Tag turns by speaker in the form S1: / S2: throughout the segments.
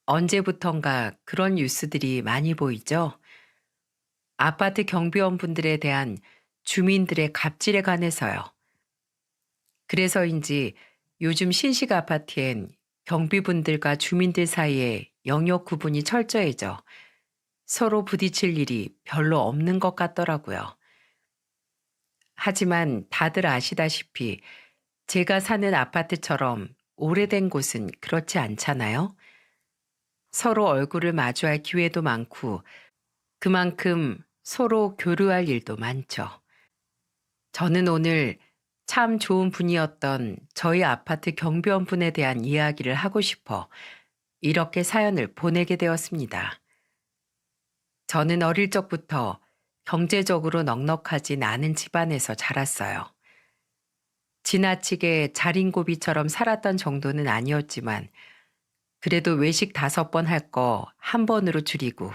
S1: 언제부턴가 그런 뉴스들이 많이 보이죠? 아파트 경비원분들에 대한 주민들의 갑질에 관해서요. 그래서인지 요즘 신식 아파트엔 경비분들과 주민들 사이에 영역 구분이 철저해져 서로 부딪힐 일이 별로 없는 것 같더라고요. 하지만 다들 아시다시피 제가 사는 아파트처럼 오래된 곳은 그렇지 않잖아요. 서로 얼굴을 마주할 기회도 많고 그만큼 서로 교류할 일도 많죠. 저는 오늘 참 좋은 분이었던 저희 아파트 경비원분에 대한 이야기를 하고 싶어 이렇게 사연을 보내게 되었습니다. 저는 어릴 적부터 경제적으로 넉넉하진 않은 집안에서 자랐어요. 지나치게 자린고비처럼 살았던 정도는 아니었지만 그래도 외식 5번 할 거 한 번으로 줄이고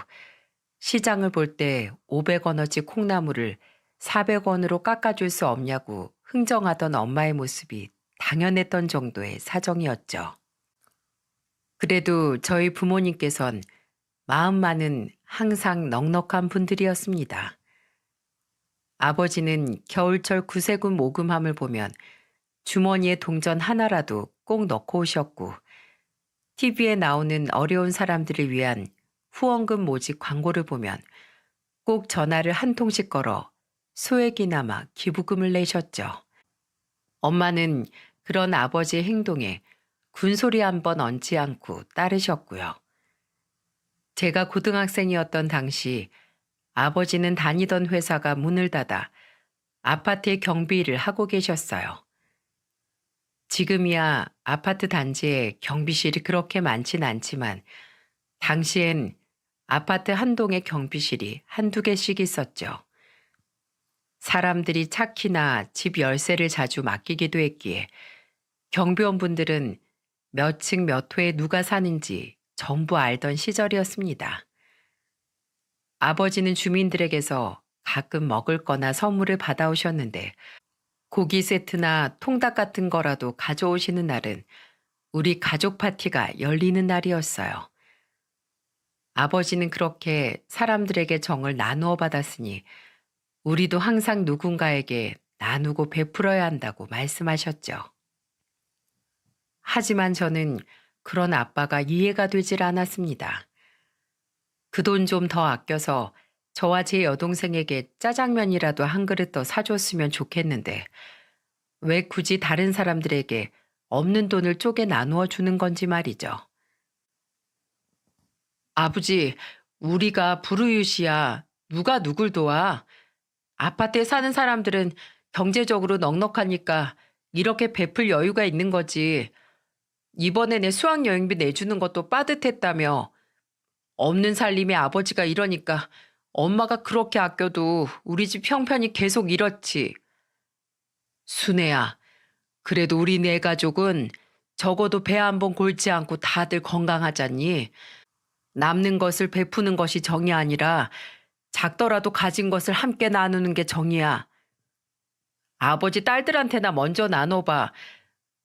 S1: 시장을 볼 때 500원어치 콩나물을 400원으로 깎아줄 수 없냐고 흥정하던 엄마의 모습이 당연했던 정도의 사정이었죠. 그래도 저희 부모님께선 마음만은 항상 넉넉한 분들이었습니다. 아버지는 겨울철 구세군 모금함을 보면 주머니에 동전 하나라도 꼭 넣고 오셨고 TV에 나오는 어려운 사람들을 위한 후원금 모집 광고를 보면 꼭 전화를 한 통씩 걸어 소액이나마 기부금을 내셨죠. 엄마는 그런 아버지의 행동에 군소리 한 번 얹지 않고 따르셨고요. 제가 고등학생이었던 당시 아버지는 다니던 회사가 문을 닫아 아파트의 경비 일을 하고 계셨어요. 지금이야 아파트 단지에 경비실이 그렇게 많진 않지만 당시엔 아파트 한 동에 경비실이 한두 개씩 있었죠. 사람들이 차키나 집 열쇠를 자주 맡기기도 했기에 경비원분들은 몇 층 몇 호에 누가 사는지 전부 알던 시절이었습니다. 아버지는 주민들에게서 가끔 먹을 거나 선물을 받아오셨는데 고기 세트나 통닭 같은 거라도 가져오시는 날은 우리 가족 파티가 열리는 날이었어요. 아버지는 그렇게 사람들에게 정을 나누어 받았으니 우리도 항상 누군가에게 나누고 베풀어야 한다고 말씀하셨죠. 하지만 저는 그런 아빠가 이해가 되질 않았습니다. 그 돈 좀 더 아껴서 저와 제 여동생에게 짜장면이라도 한 그릇 더 사줬으면 좋겠는데 왜 굳이 다른 사람들에게 없는 돈을 쪼개 나누어 주는 건지 말이죠. 아버지, 우리가 불우이웃이야. 누가 누굴 도와? 아파트에 사는 사람들은 경제적으로 넉넉하니까 이렇게 베풀 여유가 있는 거지. 이번에 내 수학여행비 내주는 것도 빠듯했다며. 없는 살림에 아버지가 이러니까 엄마가 그렇게 아껴도 우리 집 형편이 계속 이렇지. 순애야, 그래도 우리 네 가족은 적어도 배 한 번 골지 않고 다들 건강하잖니. 남는 것을 베푸는 것이 정이 아니라 작더라도 가진 것을 함께 나누는 게 정이야. 아버지 딸들한테나 먼저 나눠봐.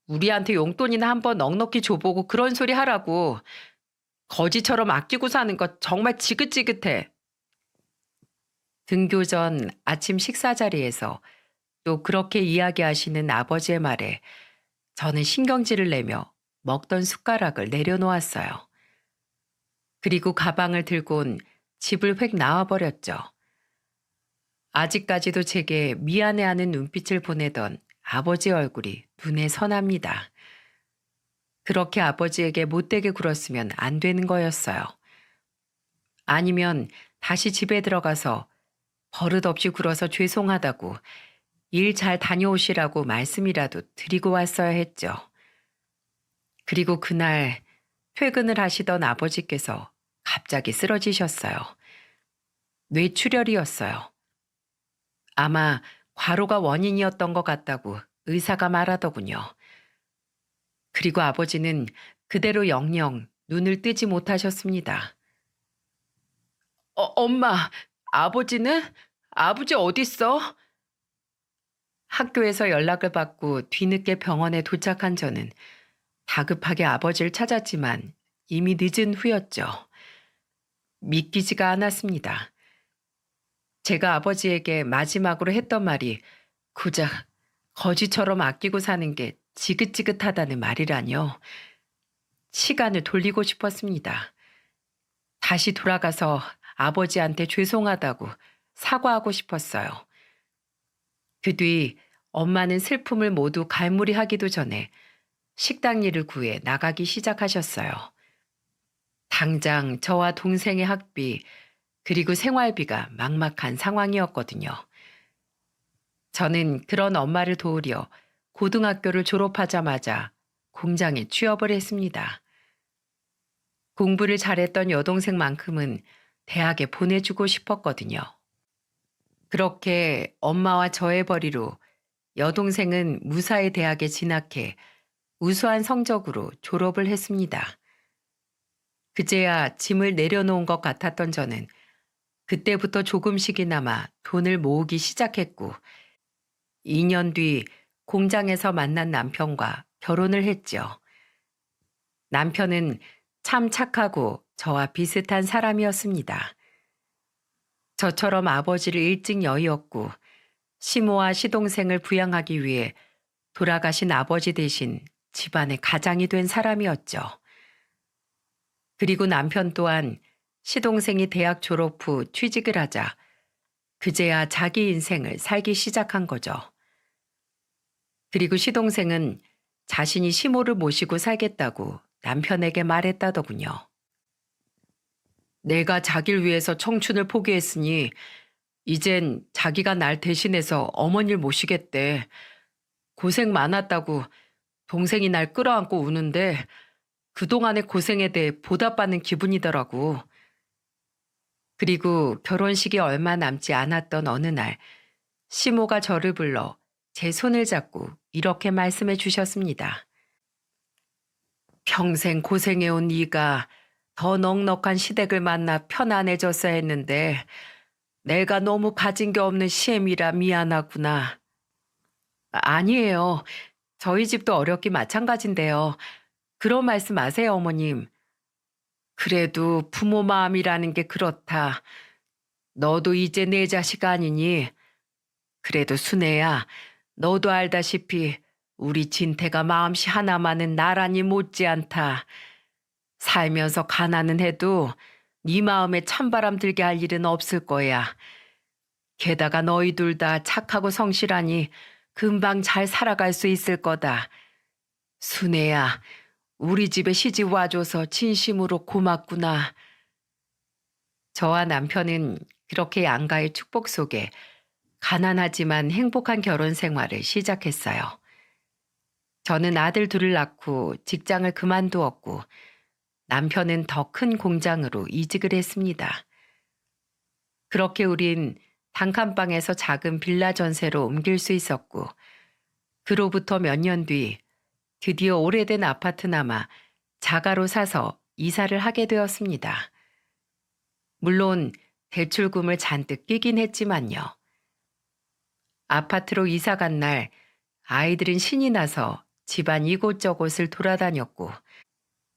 S1: 우리한테 용돈이나 한번 넉넉히 줘보고 그런 소리 하라고. 거지처럼 아끼고 사는 것 정말 지긋지긋해. 등교 전 아침 식사 자리에서 또 그렇게 이야기하시는 아버지의 말에 저는 신경질을 내며 먹던 숟가락을 내려놓았어요. 그리고 가방을 들곤 집을 획 나와버렸죠. 아직까지도 제게 미안해하는 눈빛을 보내던 아버지 얼굴이 눈에 선합니다. 그렇게 아버지에게 못되게 굴었으면 안 되는 거였어요. 아니면 다시 집에 들어가서 버릇없이 굴어서 죄송하다고 일 잘 다녀오시라고 말씀이라도 드리고 왔어야 했죠. 그리고 그날 퇴근을 하시던 아버지께서 갑자기 쓰러지셨어요. 뇌출혈이었어요. 아마 과로가 원인이었던 것 같다고 의사가 말하더군요. 그리고 아버지는 그대로 영영 눈을 뜨지 못하셨습니다. 엄마, 아버지는? 아버지 어딨어? 학교에서 연락을 받고 뒤늦게 병원에 도착한 저는 다급하게 아버지를 찾았지만 이미 늦은 후였죠. 믿기지가 않았습니다. 제가 아버지에게 마지막으로 했던 말이 고작 거지처럼 아끼고 사는 게 지긋지긋하다는 말이라뇨. 시간을 돌리고 싶었습니다. 다시 돌아가서 아버지한테 죄송하다고 사과하고 싶었어요. 그 뒤 엄마는 슬픔을 모두 갈무리하기도 전에 식당 일을 구해 나가기 시작하셨어요. 당장 저와 동생의 학비, 그리고 생활비가 막막한 상황이었거든요. 저는 그런 엄마를 도우려 고등학교를 졸업하자마자 공장에 취업을 했습니다. 공부를 잘했던 여동생만큼은 대학에 보내주고 싶었거든요. 그렇게 엄마와 저의 벌이로 여동생은 무사히 대학에 진학해 우수한 성적으로 졸업을 했습니다. 그제야 짐을 내려놓은 것 같았던 저는 그때부터 조금씩이나마 돈을 모으기 시작했고 2년 뒤 공장에서 만난 남편과 결혼을 했죠. 남편은 참 착하고 저와 비슷한 사람이었습니다. 저처럼 아버지를 일찍 여의었고 시모와 시동생을 부양하기 위해 돌아가신 아버지 대신 집안의 가장이 된 사람이었죠. 그리고 남편 또한 시동생이 대학 졸업 후 취직을 하자 그제야 자기 인생을 살기 시작한 거죠. 그리고 시동생은 자신이 시모를 모시고 살겠다고 남편에게 말했다더군요. 내가 자기를 위해서 청춘을 포기했으니 이젠 자기가 날 대신해서 어머니를 모시겠대. 고생 많았다고 동생이 날 끌어안고 우는데 그동안의 고생에 대해 보답받는 기분이더라고. 그리고 결혼식이 얼마 남지 않았던 어느 날 시모가 저를 불러 제 손을 잡고 이렇게 말씀해 주셨습니다. 평생 고생해온 네가 더 넉넉한 시댁을 만나 편안해졌어야 했는데 내가 너무 가진 게 없는 시엠이라 미안하구나. 아니에요. 저희 집도 어렵기 마찬가지인데요. 그런 말씀 마세요, 어머님. 그래도 부모 마음이라는 게 그렇다. 너도 이제 내 자식 아니니? 그래도 순애야, 너도 알다시피 우리 진태가 마음씨 하나만은 나란히 못지않다. 살면서 가난은 해도 네 마음에 찬바람 들게 할 일은 없을 거야. 게다가 너희 둘 다 착하고 성실하니 금방 잘 살아갈 수 있을 거다. 순애야, 우리 집에 시집 와줘서 진심으로 고맙구나. 저와 남편은 그렇게 양가의 축복 속에 가난하지만 행복한 결혼 생활을 시작했어요. 저는 아들 둘을 낳고 직장을 그만두었고 남편은 더 큰 공장으로 이직을 했습니다. 그렇게 우린 단칸방에서 작은 빌라 전세로 옮길 수 있었고 그로부터 몇 년 뒤 드디어 오래된 아파트나마 자가로 사서 이사를 하게 되었습니다. 물론 대출금을 잔뜩 끼긴 했지만요. 아파트로 이사 간 날 아이들은 신이 나서 집안 이곳저곳을 돌아다녔고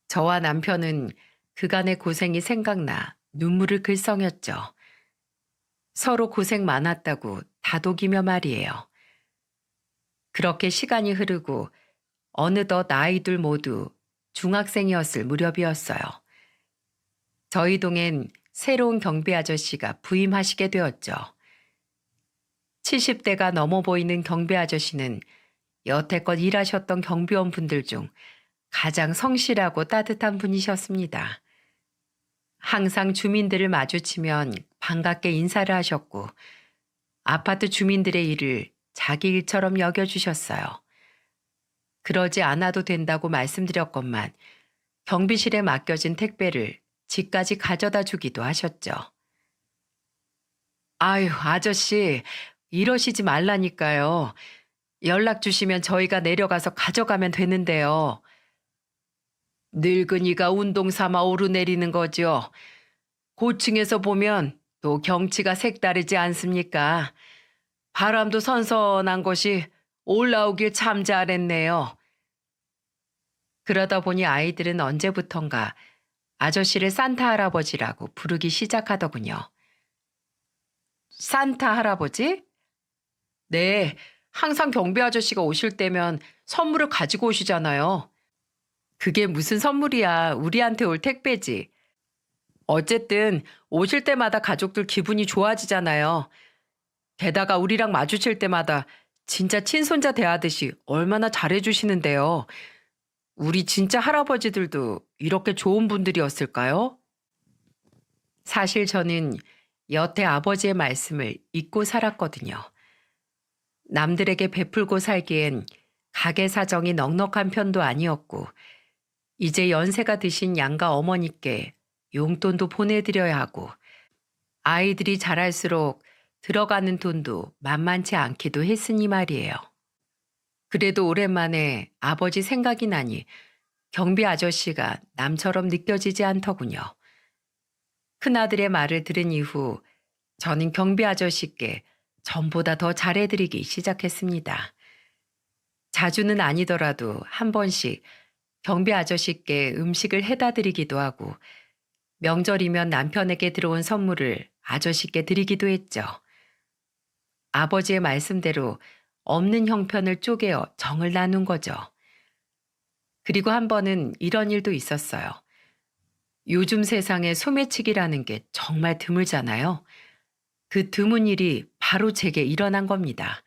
S1: 저와 남편은 그간의 고생이 생각나 눈물을 글썽였죠. 서로 고생 많았다고 다독이며 말이에요. 그렇게 시간이 흐르고 어느덧 아이들 모두 중학생이었을 무렵이었어요. 저희 동엔 새로운 경비 아저씨가 부임하시게 되었죠. 70대가 넘어 보이는 경비 아저씨는 여태껏 일하셨던 경비원 분들 중 가장 성실하고 따뜻한 분이셨습니다. 항상 주민들을 마주치면 반갑게 인사를 하셨고 아파트 주민들의 일을 자기 일처럼 여겨주셨어요. 그러지 않아도 된다고 말씀드렸건만 경비실에 맡겨진 택배를 집까지 가져다 주기도 하셨죠. 아유, 아저씨, 이러시지 말라니까요. 연락 주시면 저희가 내려가서 가져가면 되는데요. 늙은이가 운동 삼아 오르내리는 거죠. 고층에서 보면 또 경치가 색다르지 않습니까? 바람도 선선한 것이 올라오길 참 잘했네요. 그러다 보니 아이들은 언제부턴가 아저씨를 산타 할아버지라고 부르기 시작하더군요. 산타 할아버지? 네, 항상 경비 아저씨가 오실 때면 선물을 가지고 오시잖아요. 그게 무슨 선물이야. 우리한테 올 택배지. 어쨌든 오실 때마다 가족들 기분이 좋아지잖아요. 게다가 우리랑 마주칠 때마다 진짜 친손자 대하듯이 얼마나 잘해주시는데요. 우리 진짜 할아버지들도 이렇게 좋은 분들이었을까요? 사실 저는 여태 아버지의 말씀을 잊고 살았거든요. 남들에게 베풀고 살기엔 가게 사정이 넉넉한 편도 아니었고, 이제 연세가 드신 양가 어머니께 용돈도 보내드려야 하고, 아이들이 자랄수록 들어가는 돈도 만만치 않기도 했으니 말이에요. 그래도 오랜만에 아버지 생각이 나니 경비 아저씨가 남처럼 느껴지지 않더군요. 큰아들의 말을 들은 이후 저는 경비 아저씨께 전보다 더 잘해드리기 시작했습니다. 자주는 아니더라도 한 번씩 경비 아저씨께 음식을 해다 드리기도 하고, 명절이면 남편에게 들어온 선물을 아저씨께 드리기도 했죠. 아버지의 말씀대로 없는 형편을 쪼개어 정을 나눈 거죠. 그리고 한 번은 이런 일도 있었어요. 요즘 세상에 소매치기라는 게 정말 드물잖아요. 그 드문 일이 바로 제게 일어난 겁니다.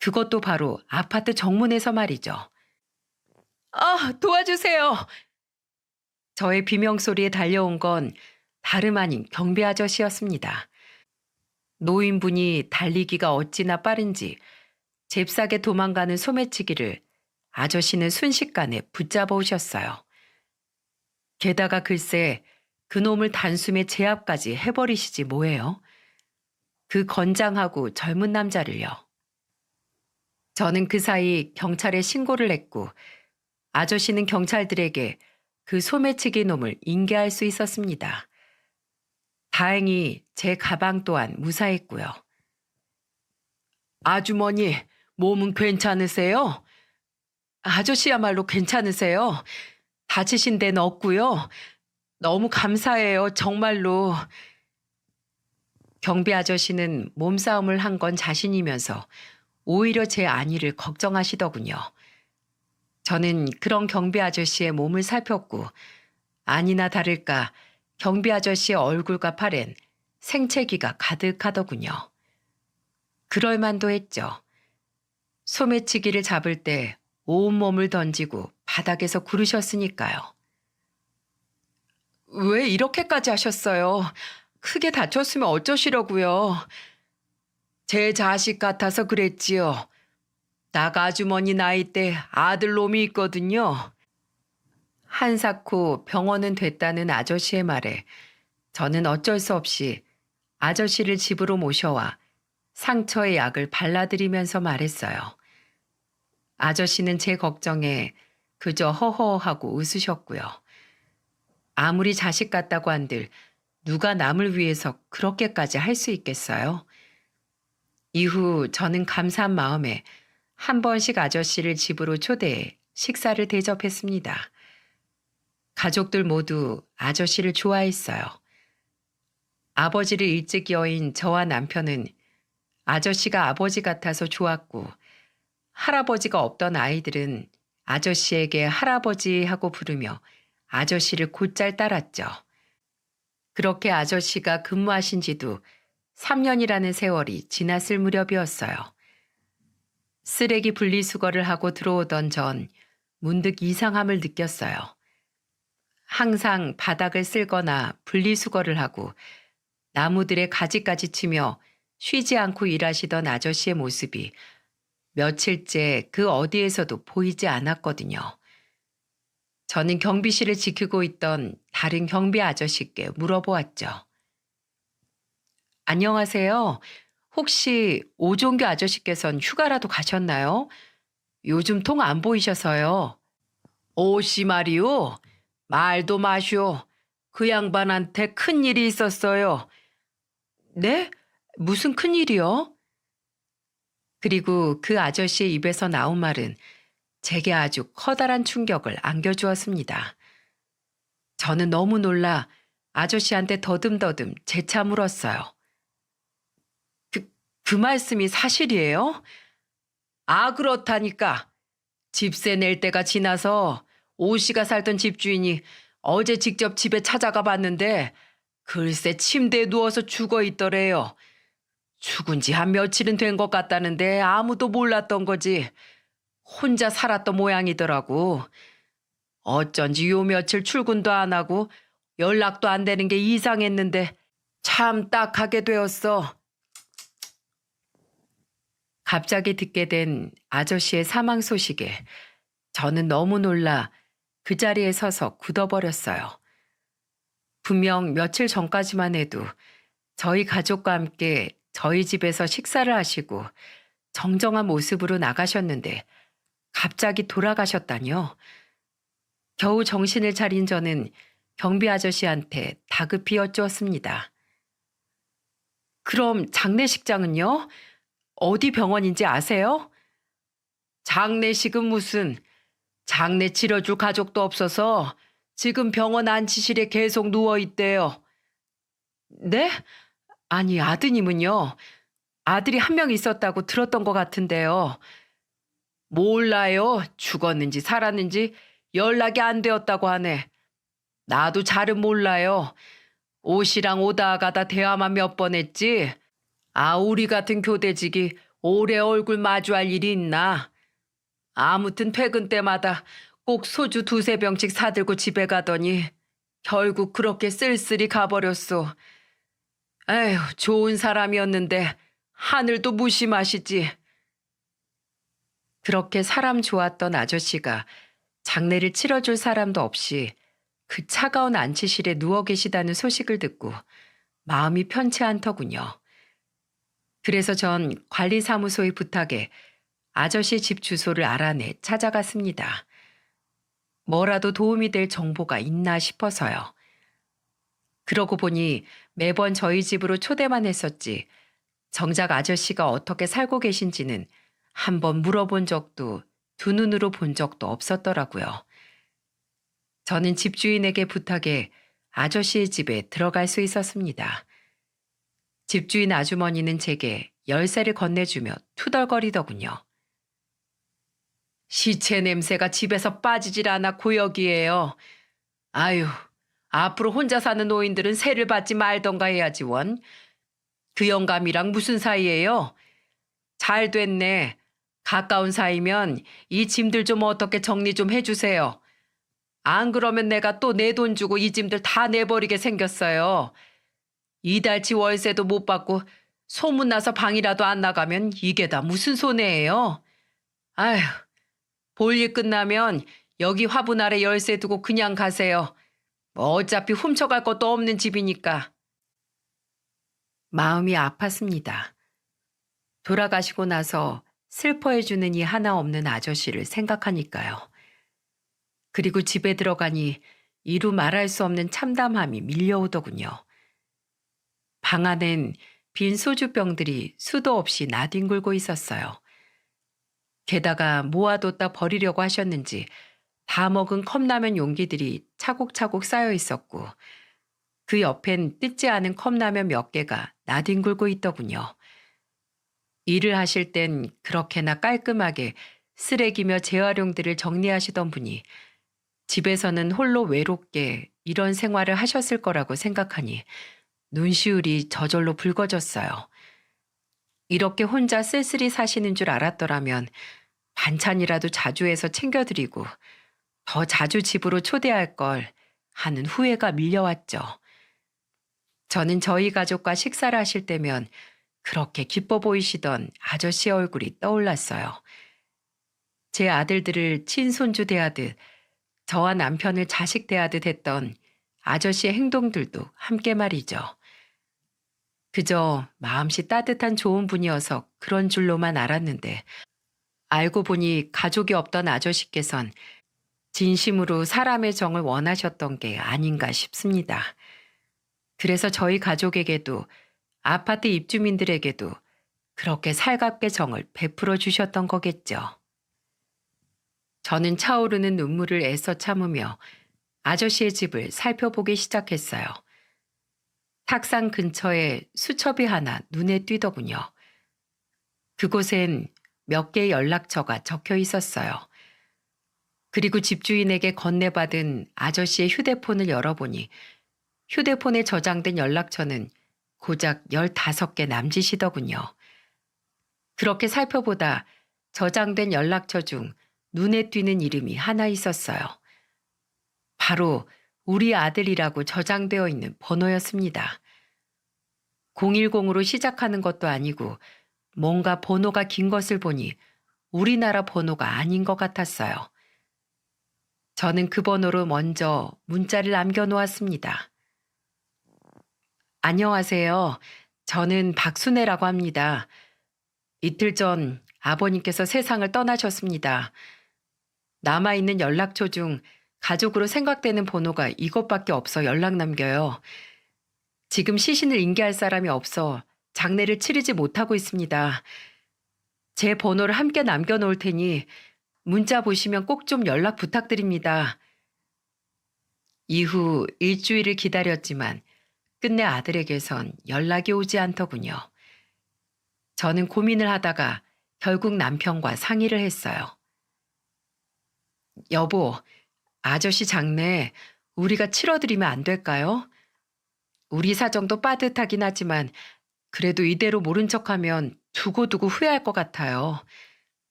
S1: 그것도 바로 아파트 정문에서 말이죠. 아, 도와주세요. 저의 비명소리에 달려온 건 다름 아닌 경비 아저씨였습니다. 노인분이 달리기가 어찌나 빠른지 잽싸게 도망가는 소매치기를 아저씨는 순식간에 붙잡아 오셨어요. 게다가 글쎄 그놈을 단숨에 제압까지 해버리시지 뭐예요. 그 건장하고 젊은 남자를요. 저는 그 사이 경찰에 신고를 했고, 아저씨는 경찰들에게 그 소매치기 놈을 인계할 수 있었습니다. 다행히 제 가방 또한 무사했고요. 아주머니, 몸은 괜찮으세요? 아저씨야말로 괜찮으세요? 다치신 데는 없고요. 너무 감사해요, 정말로. 경비 아저씨는 몸싸움을 한 건 자신이면서 오히려 제 안위를 걱정하시더군요. 저는 그런 경비 아저씨의 몸을 살폈고, 아니나 다를까 경비 아저씨의 얼굴과 팔엔 생채기가 가득하더군요. 그럴 만도 했죠. 소매치기를 잡을 때 온몸을 던지고 바닥에서 구르셨으니까요. 왜 이렇게까지 하셨어요? 크게 다쳤으면 어쩌시려고요? 제 자식 같아서 그랬지요. 딱 아주머니 나이 때 아들놈이 있거든요. 한사코 병원은 됐다는 아저씨의 말에 저는 어쩔 수 없이 아저씨를 집으로 모셔와 상처의 약을 발라드리면서 말했어요. 아저씨는 제 걱정에 그저 허허하고 웃으셨고요. 아무리 자식 같다고 한들 누가 남을 위해서 그렇게까지 할 수 있겠어요? 이후 저는 감사한 마음에 한 번씩 아저씨를 집으로 초대해 식사를 대접했습니다. 가족들 모두 아저씨를 좋아했어요. 아버지를 일찍 여인 저와 남편은 아저씨가 아버지 같아서 좋았고, 할아버지가 없던 아이들은 아저씨에게 할아버지 하고 부르며 아저씨를 곧잘 따랐죠. 그렇게 아저씨가 근무하신 지도 3년이라는 세월이 지났을 무렵이었어요. 쓰레기 분리수거를 하고 들어오던 전 문득 이상함을 느꼈어요. 항상 바닥을 쓸거나 분리수거를 하고 나무들의 가지까지 치며 쉬지 않고 일하시던 아저씨의 모습이 며칠째 그 어디에서도 보이지 않았거든요. 저는 경비실을 지키고 있던 다른 경비 아저씨께 물어보았죠. 안녕하세요. 혹시 오종규 아저씨께선 휴가라도 가셨나요? 요즘 통 안 보이셔서요. 오씨 말이오. 말도 마시오. 그 양반한테 큰일이 있었어요. 네? 무슨 큰일이요? 그리고 그 아저씨의 입에서 나온 말은 제게 아주 커다란 충격을 안겨주었습니다. 저는 너무 놀라 아저씨한테 더듬더듬 재차 물었어요. 그 말씀이 사실이에요? 아, 그렇다니까. 집세 낼 때가 지나서 오 씨가 살던 집주인이 어제 직접 집에 찾아가 봤는데 글쎄 침대에 누워서 죽어 있더래요. 죽은 지 한 며칠은 된 것 같다는데 아무도 몰랐던 거지. 혼자 살았던 모양이더라고. 어쩐지 요 며칠 출근도 안 하고 연락도 안 되는 게 이상했는데 참 딱하게 되었어. 갑자기 듣게 된 아저씨의 사망 소식에 저는 너무 놀라 그 자리에 서서 굳어버렸어요. 분명 며칠 전까지만 해도 저희 가족과 함께 저희 집에서 식사를 하시고 정정한 모습으로 나가셨는데 갑자기 돌아가셨다뇨. 겨우 정신을 차린 저는 경비 아저씨한테 다급히 여쭈었습니다. 그럼 장례식장은요? 어디 병원인지 아세요? 장례식은 무슨, 장례 치러줄 가족도 없어서 지금 병원 안치실에 계속 누워있대요. 네? 아니, 아드님은요? 아들이 한 명 있었다고 들었던 것 같은데요. 몰라요. 죽었는지 살았는지 연락이 안 되었다고 하네. 나도 잘은 몰라요. 옷이랑 오다 가다 대화만 몇 번 했지. 아, 우리 같은 교대직이 오래 얼굴 마주할 일이 있나? 아무튼 퇴근 때마다 꼭 소주 두세 병씩 사들고 집에 가더니 결국 그렇게 쓸쓸히 가버렸소. 에휴, 좋은 사람이었는데 하늘도 무심하시지. 그렇게 사람 좋았던 아저씨가 장례를 치러줄 사람도 없이 그 차가운 안치실에 누워 계시다는 소식을 듣고 마음이 편치 않더군요. 그래서 전 관리사무소의 부탁에 아저씨 집 주소를 알아내 찾아갔습니다. 뭐라도 도움이 될 정보가 있나 싶어서요. 그러고 보니 매번 저희 집으로 초대만 했었지 정작 아저씨가 어떻게 살고 계신지는 한번 물어본 적도 두 눈으로 본 적도 없었더라고요. 저는 집주인에게 부탁해 아저씨의 집에 들어갈 수 있었습니다. 집주인 아주머니는 제게 열쇠를 건네주며 투덜거리더군요. 시체 냄새가 집에서 빠지질 않아 고역이에요. 아유, 앞으로 혼자 사는 노인들은 세를 받지 말던가 해야지 원. 그 영감이랑 무슨 사이예요? 잘 됐네. 가까운 사이면 이 짐들 좀 어떻게 정리 좀 해주세요. 안 그러면 내가 또 내 돈 주고 이 짐들 다 내버리게 생겼어요. 이달치 월세도 못 받고 소문나서 방이라도 안 나가면 이게 다 무슨 손해예요? 아휴, 볼일 끝나면 여기 화분 아래 열쇠 두고 그냥 가세요. 뭐 어차피 훔쳐갈 것도 없는 집이니까. 마음이 아팠습니다. 돌아가시고 나서 슬퍼해주는 이 하나 없는 아저씨를 생각하니까요. 그리고 집에 들어가니 이루 말할 수 없는 참담함이 밀려오더군요. 방 안엔 빈 소주병들이 수도 없이 나뒹굴고 있었어요. 게다가 모아뒀다 버리려고 하셨는지 다 먹은 컵라면 용기들이 차곡차곡 쌓여 있었고 그 옆엔 뜯지 않은 컵라면 몇 개가 나뒹굴고 있더군요. 일을 하실 땐 그렇게나 깔끔하게 쓰레기며 재활용들을 정리하시던 분이 집에서는 홀로 외롭게 이런 생활을 하셨을 거라고 생각하니 눈시울이 저절로 붉어졌어요. 이렇게 혼자 쓸쓸히 사시는 줄 알았더라면 반찬이라도 자주 해서 챙겨드리고 더 자주 집으로 초대할 걸 하는 후회가 밀려왔죠. 저는 저희 가족과 식사를 하실 때면 그렇게 기뻐 보이시던 아저씨의 얼굴이 떠올랐어요. 제 아들들을 친손주 대하듯 저와 남편을 자식 대하듯 했던 아저씨의 행동들도 함께 말이죠. 그저 마음씨 따뜻한 좋은 분이어서 그런 줄로만 알았는데 알고 보니 가족이 없던 아저씨께선 진심으로 사람의 정을 원하셨던 게 아닌가 싶습니다. 그래서 저희 가족에게도 아파트 입주민들에게도 그렇게 살갑게 정을 베풀어 주셨던 거겠죠. 저는 차오르는 눈물을 애써 참으며 아저씨의 집을 살펴보기 시작했어요. 탁상 근처에 수첩이 하나 눈에 띄더군요. 그곳엔 몇 개의 연락처가 적혀 있었어요. 그리고 집주인에게 건네받은 아저씨의 휴대폰을 열어보니 휴대폰에 저장된 연락처는 고작 15개 남짓이더군요. 그렇게 살펴보다 저장된 연락처 중 눈에 띄는 이름이 하나 있었어요. 바로 우리 아들이라고 저장되어 있는 번호였습니다. 010으로 시작하는 것도 아니고 뭔가 번호가 긴 것을 보니 우리나라 번호가 아닌 것 같았어요. 저는 그 번호로 먼저 문자를 남겨놓았습니다. 안녕하세요. 저는 박순애라고 합니다. 이틀 전 아버님께서 세상을 떠나셨습니다. 남아있는 연락처 중 가족으로 생각되는 번호가 이것밖에 없어 연락 남겨요. 지금 시신을 인계할 사람이 없어 장례를 치르지 못하고 있습니다. 제 번호를 함께 남겨놓을 테니 문자 보시면 꼭 좀 연락 부탁드립니다. 이후 일주일을 기다렸지만 끝내 아들에게선 연락이 오지 않더군요. 저는 고민을 하다가 결국 남편과 상의를 했어요. 여보, 아저씨 장례 우리가 치러드리면 안 될까요? 우리 사정도 빠듯하긴 하지만 그래도 이대로 모른 척하면 두고두고 후회할 것 같아요.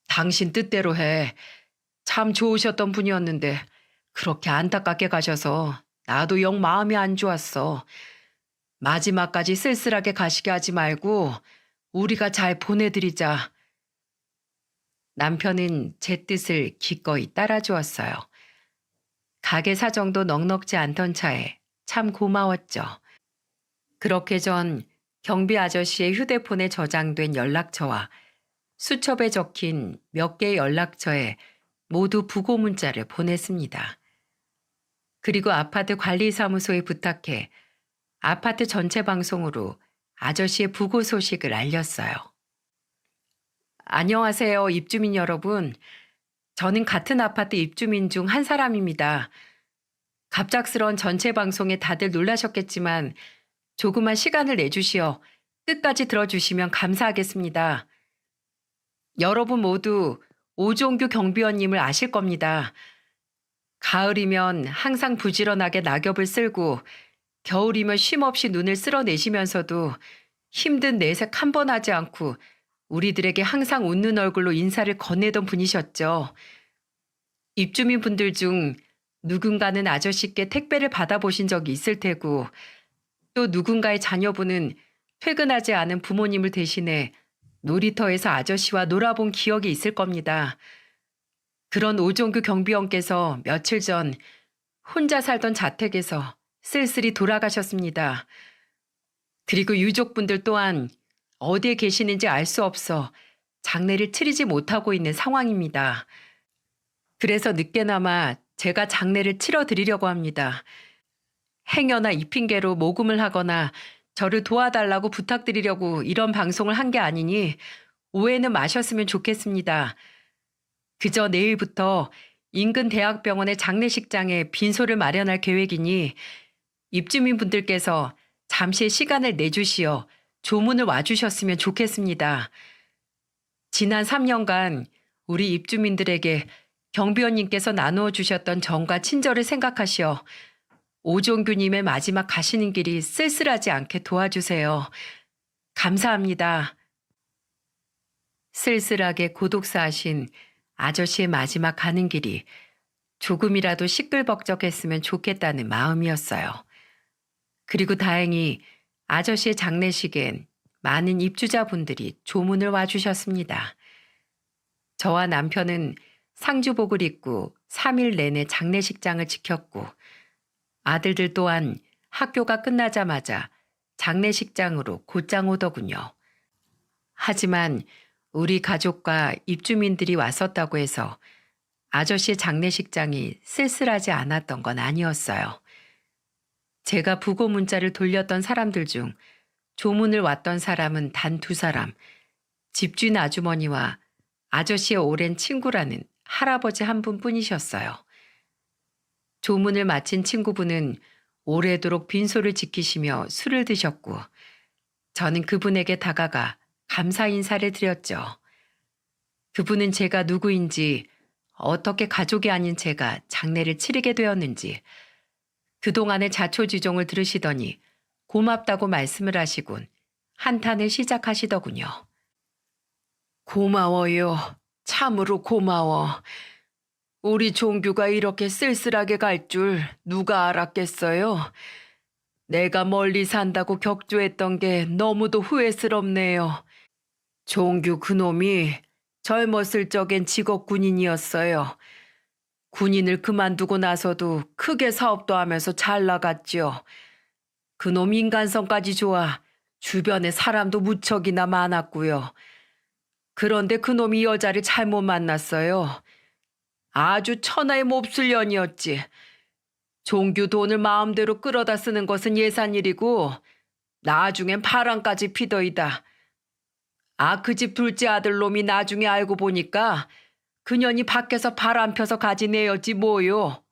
S1: 당신 뜻대로 해. 참 좋으셨던 분이었는데 그렇게 안타깝게 가셔서 나도 영 마음이 안 좋았어. 마지막까지 쓸쓸하게 가시게 하지 말고 우리가 잘 보내드리자. 남편은 제 뜻을 기꺼이 따라주었어요. 가게 사정도 넉넉지 않던 차에 참 고마웠죠. 그렇게 전 경비 아저씨의 휴대폰에 저장된 연락처와 수첩에 적힌 몇 개의 연락처에 모두 부고 문자를 보냈습니다. 그리고 아파트 관리사무소에 부탁해 아파트 전체 방송으로 아저씨의 부고 소식을 알렸어요. 안녕하세요, 입주민 여러분. 저는 같은 아파트 입주민 중 한 사람입니다. 갑작스런 전체 방송에 다들 놀라셨겠지만 조그만 시간을 내주시어 끝까지 들어주시면 감사하겠습니다. 여러분 모두 오종규 경비원님을 아실 겁니다. 가을이면 항상 부지런하게 낙엽을 쓸고 겨울이면 쉼없이 눈을 쓸어내시면서도 힘든 내색 한 번 하지 않고 우리들에게 항상 웃는 얼굴로 인사를 건네던 분이셨죠. 입주민 분들 중 누군가는 아저씨께 택배를 받아보신 적이 있을 테고 또 누군가의 자녀분은 퇴근하지 않은 부모님을 대신해 놀이터에서 아저씨와 놀아본 기억이 있을 겁니다. 그런 오종규 경비원께서 며칠 전 혼자 살던 자택에서 쓸쓸히 돌아가셨습니다. 그리고 유족분들 또한 어디에 계시는지 알 수 없어 장례를 치르지 못하고 있는 상황입니다. 그래서 늦게나마 제가 장례를 치러드리려고 합니다. 행여나 이 핑계로 모금을 하거나 저를 도와달라고 부탁드리려고 이런 방송을 한 게 아니니 오해는 마셨으면 좋겠습니다. 그저 내일부터 인근 대학병원의 장례식장에 빈소를 마련할 계획이니 입주민분들께서 잠시 시간을 내주시어 조문을 와주셨으면 좋겠습니다. 지난 3년간 우리 입주민들에게 경비원님께서 나누어 주셨던 정과 친절을 생각하시어 오종규님의 마지막 가시는 길이 쓸쓸하지 않게 도와주세요. 감사합니다. 쓸쓸하게 고독사하신 아저씨의 마지막 가는 길이 조금이라도 시끌벅적했으면 좋겠다는 마음이었어요. 그리고 다행히 아저씨의 장례식엔 많은 입주자분들이 조문을 와주셨습니다. 저와 남편은 상주복을 입고 3일 내내 장례식장을 지켰고 아들들 또한 학교가 끝나자마자 장례식장으로 곧장 오더군요. 하지만 우리 가족과 입주민들이 왔었다고 해서 아저씨의 장례식장이 쓸쓸하지 않았던 건 아니었어요. 제가 부고 문자를 돌렸던 사람들 중 조문을 왔던 사람은 단 2사람, 집주인 아주머니와 아저씨의 오랜 친구라는 할아버지 한 분뿐이셨어요. 조문을 마친 친구분은 오래도록 빈소를 지키시며 술을 드셨고 저는 그분에게 다가가 감사 인사를 드렸죠. 그분은 제가 누구인지 어떻게 가족이 아닌 제가 장례를 치르게 되었는지 그동안의 자초지종을 들으시더니 고맙다고 말씀을 하시곤 한탄을 시작하시더군요. 고마워요. 참으로 고마워. 우리 종규가 이렇게 쓸쓸하게 갈 줄 누가 알았겠어요? 내가 멀리 산다고 격조했던 게 너무도 후회스럽네요. 종규 그놈이 젊었을 적엔 직업 군인이었어요. 군인을 그만두고 나서도 크게 사업도 하면서 잘 나갔죠. 그놈 인간성까지 좋아 주변에 사람도 무척이나 많았고요. 그런데 그놈이 여자를 잘못 만났어요. 아주 천하의 몹쓸 년이었지. 종규 돈을 마음대로 끌어다 쓰는 것은 예산일이고 나중엔 바람까지 피더이다. 그 집 둘째 아들 놈이 나중에 알고 보니까 그년이 밖에서 바람 펴서 가진 애였지 뭐요.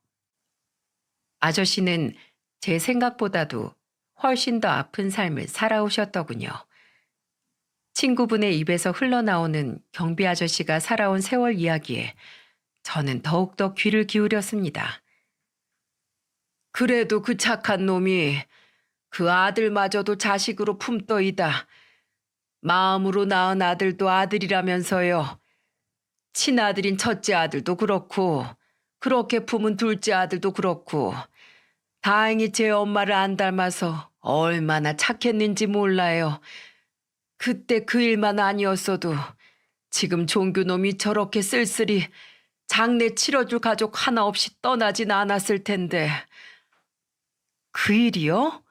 S1: 아저씨는 제 생각보다도 훨씬 더 아픈 삶을 살아오셨더군요. 친구분의 입에서 흘러나오는 경비 아저씨가 살아온 세월 이야기에 저는 더욱더 귀를 기울였습니다. 그래도 그 착한 놈이 그 아들마저도 자식으로 품더이다. 마음으로 낳은 아들도 아들이라면서요. 친아들인 첫째 아들도 그렇고 그렇게 품은 둘째 아들도 그렇고 다행히 제 엄마를 안 닮아서 얼마나 착했는지 몰라요. 그때 그 일만 아니었어도 지금 종규놈이 저렇게 쓸쓸히 장례 치러줄 가족 하나 없이 떠나진 않았을 텐데. 그 일이요?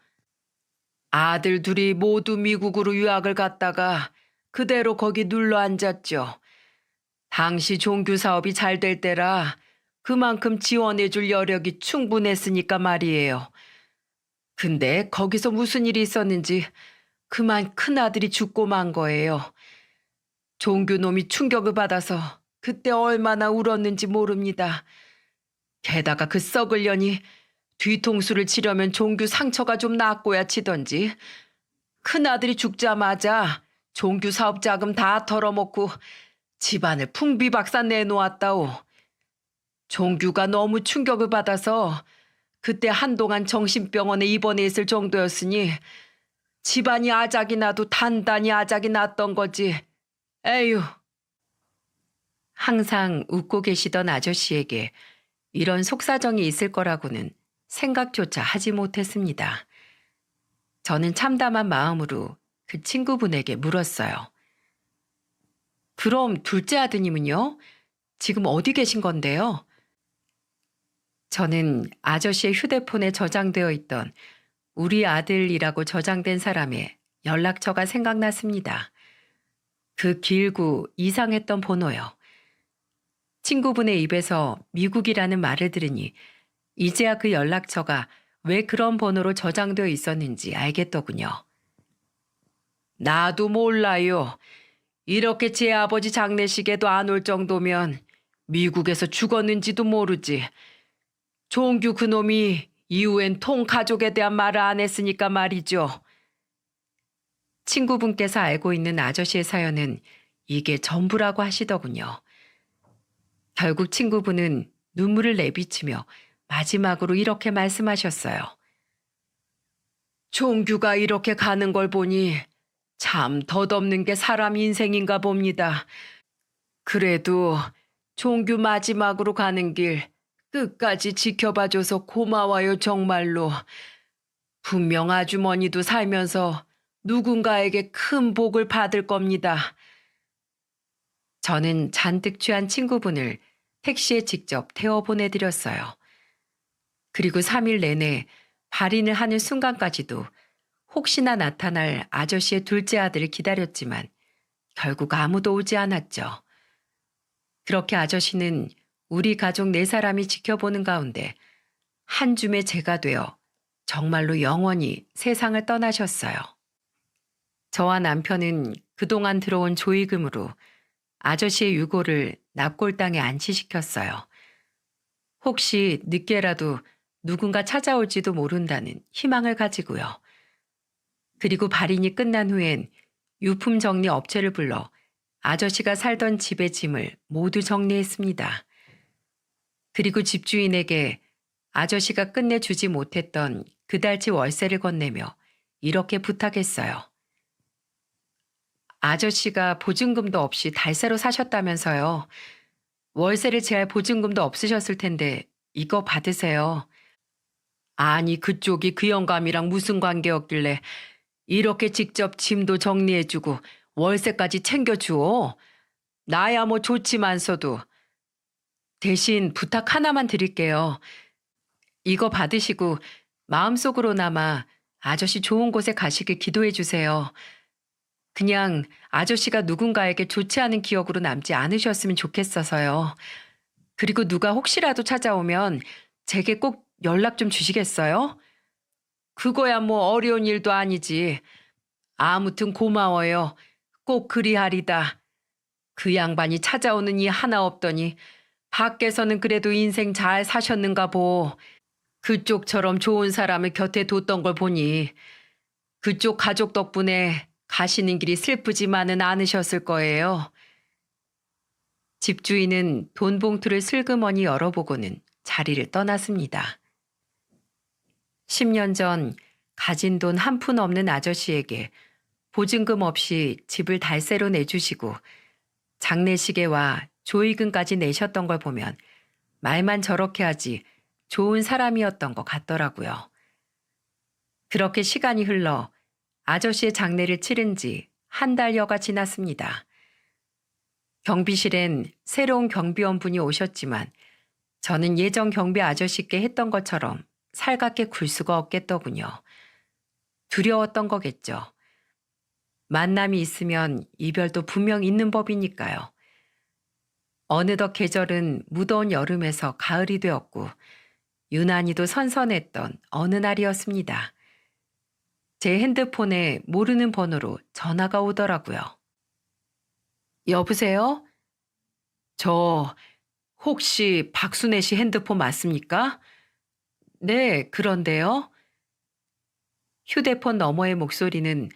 S1: 아들 둘이 모두 미국으로 유학을 갔다가 그대로 거기 눌러 앉았죠. 당시 종교 사업이 잘 될 때라 그만큼 지원해줄 여력이 충분했으니까 말이에요. 근데 거기서 무슨 일이 있었는지 그만 큰아들이 죽고 만 거예요. 종교놈이 충격을 받아서 그때 얼마나 울었는지 모릅니다. 게다가 그 썩을 년이 뒤통수를 치려면 종교 상처가 좀 낫고야 치던지 큰아들이 죽자마자 종교 사업 자금 다 털어먹고 집안을 풍비박산 내놓았다오. 종규가 너무 충격을 받아서 그때 한동안 정신병원에 입원해 있을 정도였으니 집안이 아작이 나도 단단히 아작이 났던 거지. 에휴. 항상 웃고 계시던 아저씨에게 이런 속사정이 있을 거라고는 생각조차 하지 못했습니다. 저는 참담한 마음으로 그 친구분에게 물었어요. 그럼 둘째 아드님은요? 지금 어디 계신 건데요? 저는 아저씨의 휴대폰에 저장되어 있던 우리 아들이라고 저장된 사람의 연락처가 생각났습니다. 그 길고 이상했던 번호요. 친구분의 입에서 미국이라는 말을 들으니 이제야 그 연락처가 왜 그런 번호로 저장되어 있었는지 알겠더군요. 나도 몰라요. 이렇게 제 아버지 장례식에도 안 올 정도면 미국에서 죽었는지도 모르지. 종규 그놈이 이후엔 통 가족에 대한 말을 안 했으니까 말이죠. 친구분께서 알고 있는 아저씨의 사연은 이게 전부라고 하시더군요. 결국 친구분은 눈물을 내비치며 마지막으로 이렇게 말씀하셨어요. 종규가 이렇게 가는 걸 보니 참 덧없는 게 사람 인생인가 봅니다. 그래도 종규 마지막으로 가는 길 끝까지 지켜봐줘서 고마워요 정말로. 분명 아주머니도 살면서 누군가에게 큰 복을 받을 겁니다. 저는 잔뜩 취한 친구분을 택시에 직접 태워 보내드렸어요. 그리고 3일 내내 발인을 하는 순간까지도 혹시나 나타날 아저씨의 둘째 아들을 기다렸지만 결국 아무도 오지 않았죠. 그렇게 아저씨는 우리 가족 4사람이 지켜보는 가운데 한 줌의 제가 되어 정말로 영원히 세상을 떠나셨어요. 저와 남편은 그동안 들어온 조의금으로 아저씨의 유고를 납골당에 안치시켰어요. 혹시 늦게라도 누군가 찾아올지도 모른다는 희망을 가지고요. 그리고 발인이 끝난 후엔 유품 정리 업체를 불러 아저씨가 살던 집의 짐을 모두 정리했습니다. 그리고 집주인에게 아저씨가 끝내주지 못했던 그달치 월세를 건네며 이렇게 부탁했어요. 아저씨가 보증금도 없이 달세로 사셨다면서요. 월세를 제할 보증금도 없으셨을 텐데 이거 받으세요. 아니 그쪽이 그 영감이랑 무슨 관계였길래 이렇게 직접 짐도 정리해주고 월세까지 챙겨주어. 나야 뭐 좋지만서도 대신 부탁 하나만 드릴게요. 이거 받으시고 마음속으로나마 아저씨 좋은 곳에 가시길 기도해 주세요. 그냥 아저씨가 누군가에게 좋지 않은 기억으로 남지 않으셨으면 좋겠어서요. 그리고 누가 혹시라도 찾아오면 제게 꼭 연락 좀 주시겠어요? 그거야 뭐 어려운 일도 아니지. 아무튼 고마워요. 꼭 그리하리다. 그 양반이 찾아오는 이 하나 없더니 밖에서는 그래도 인생 잘 사셨는가 보. 그쪽처럼 좋은 사람을 곁에 뒀던 걸 보니 그쪽 가족 덕분에 가시는 길이 슬프지만은 않으셨을 거예요. 집주인은 돈 봉투를 슬그머니 열어보고는 자리를 떠났습니다. 10년 전 가진 돈 한 푼 없는 아저씨에게 보증금 없이 집을 달세로 내주시고 장례식에와 조의금까지 내셨던 걸 보면 말만 저렇게 하지 좋은 사람이었던 것 같더라고요. 그렇게 시간이 흘러 아저씨의 장례를 치른 지 한 달여가 지났습니다. 경비실엔 새로운 경비원분이 오셨지만 저는 예전 경비 아저씨께 했던 것처럼 살갑게 굴 수가 없겠더군요. 두려웠던 거겠죠. 만남이 있으면 이별도 분명 있는 법이니까요. 어느덧 계절은 무더운 여름에서 가을이 되었고 유난히도 선선했던 어느 날이었습니다. 제 핸드폰에 모르는 번호로 전화가 오더라고요. 여보세요? 저 혹시 박순애 씨 핸드폰 맞습니까? 네, 그런데요. 휴대폰 너머의 목소리는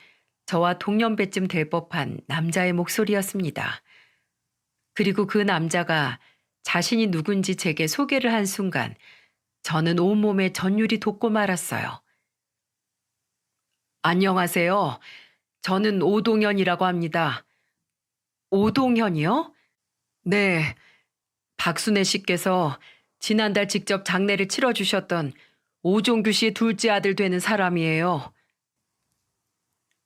S1: 저와 동년배쯤 될 법한 남자의 목소리였습니다. 그리고 그 남자가 자신이 누군지 제게 소개를 한 순간 저는 온몸에 전율이 돋고 말았어요. 안녕하세요. 저는 오동현이라고 합니다. 오동현이요? 네. 박순애 씨께서 지난달 직접 장례를 치러주셨던 오종규 씨의 둘째 아들 되는 사람이에요.